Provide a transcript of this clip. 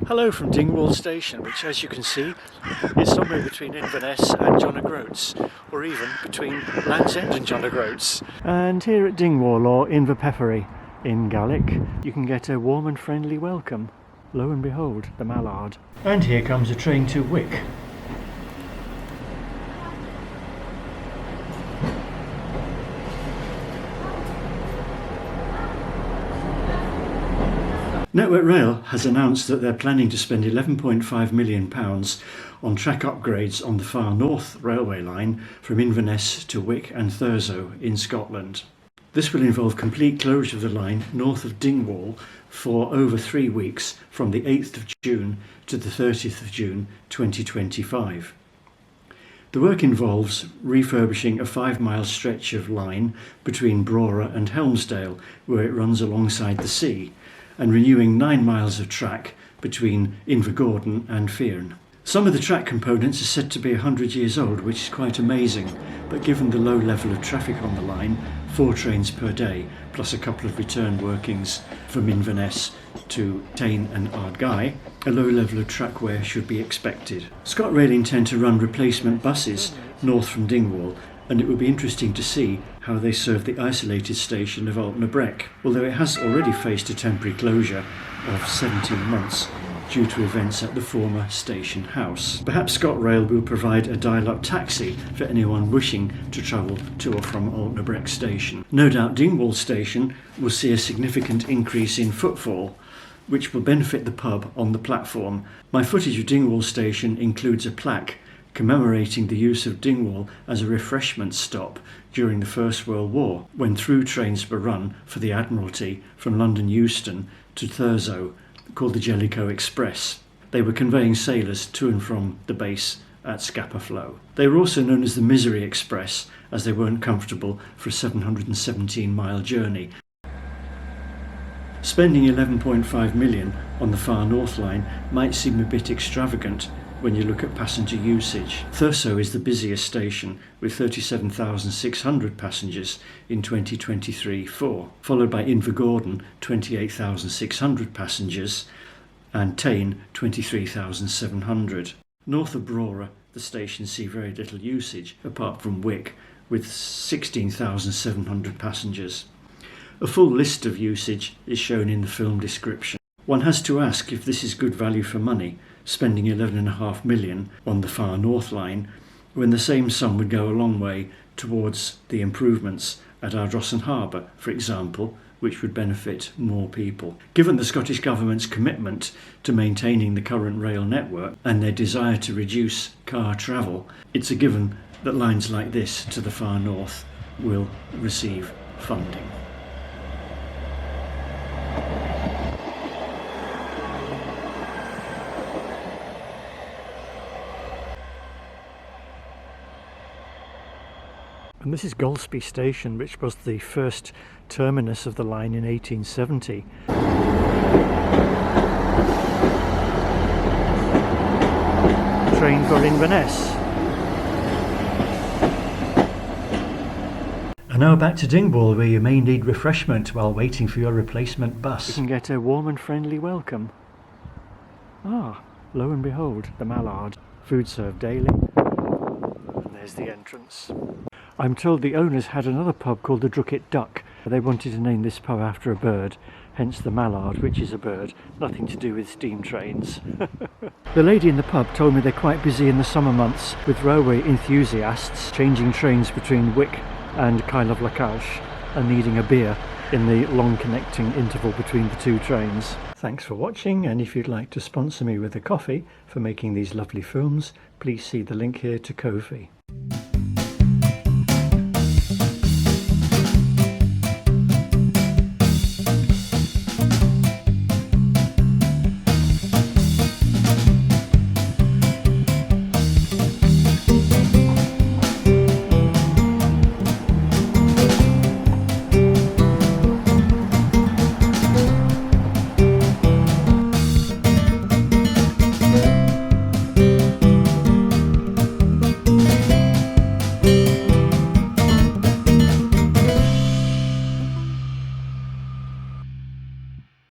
Hello from Dingwall station, which as you can see is somewhere between Inverness and John O'Groats, or even between Land's End and John O'Groats. And here at Dingwall, or Inverpeffery in Gaelic, you can get a warm and friendly welcome. Lo and behold, the mallard. And here comes a train to Wick. Network Rail has announced that they're planning to spend £11.5 million on track upgrades on the Far North railway line from Inverness to Wick and Thurso in Scotland. This will involve complete closure of the line north of Dingwall for over 3 weeks from the 8th of June to the 30th of June 2025. The work involves refurbishing a 5-mile stretch of line between Brora and Helmsdale, where it runs alongside the sea, and renewing 9 miles of track between Invergordon and Fearn. Some of the track components are said to be 100 years old, which is quite amazing, but given the low level of traffic on the line, 4 trains per day, plus a couple of return workings from Inverness to Tain and Ardguy, a low level of track wear should be expected. ScotRail intend to run replacement buses north from Dingwall, and it will be interesting to see how they serve the isolated station of Altnabreac, although it has already faced a temporary closure of 17 months due to events at the former station house. Perhaps ScotRail will provide a dial-up taxi for anyone wishing to travel to or from Altnabreac station. No doubt Dingwall station will see a significant increase in footfall, which will benefit the pub on the platform. My footage of Dingwall station includes a plaque commemorating the use of Dingwall as a refreshment stop during the First World War, when through trains were run for the Admiralty from London Euston to Thurso, called the Jellicoe Express. They were conveying sailors to and from the base at Scapa Flow. They were also known as the Misery Express, as they weren't comfortable for a 717-mile journey. Spending £11.5 million on the Far North line might seem a bit extravagant when you look at passenger usage. Thurso is the busiest station, with 37,600 passengers in 2023-4, followed by Invergordon, 28,600 passengers, and Tain, 23,700. North of Brora, the stations see very little usage, apart from Wick, with 16,700 passengers. A full list of usage is shown in the film description. One has to ask if this is good value for money, spending £11.5 million on the Far North line, when the same sum would go a long way towards the improvements at Ardrossan Harbour, for example, which would benefit more people. Given the Scottish Government's commitment to maintaining the current rail network and their desire to reduce car travel, it's a given that lines like this to the Far North will receive funding. And this is Golspie station, which was the first terminus of the line in 1870. Train for Inverness. And now back to Dingwall, where you may need refreshment while waiting for your replacement bus. You can get a warm and friendly welcome. Ah, lo and behold, the mallard. Food served daily. And there's the entrance. I'm told the owners had another pub called the Drucket Duck. They wanted to name this pub after a bird, hence the mallard, which is a bird, nothing to do with steam trains. The lady in the pub told me they're quite busy in the summer months with railway enthusiasts changing trains between Wick and Kyle of Lacouche and needing a beer in the long connecting interval between the 2 trains. Thanks for watching, and if you'd like to sponsor me with a coffee for making these lovely films, please see the link here to Ko-fi.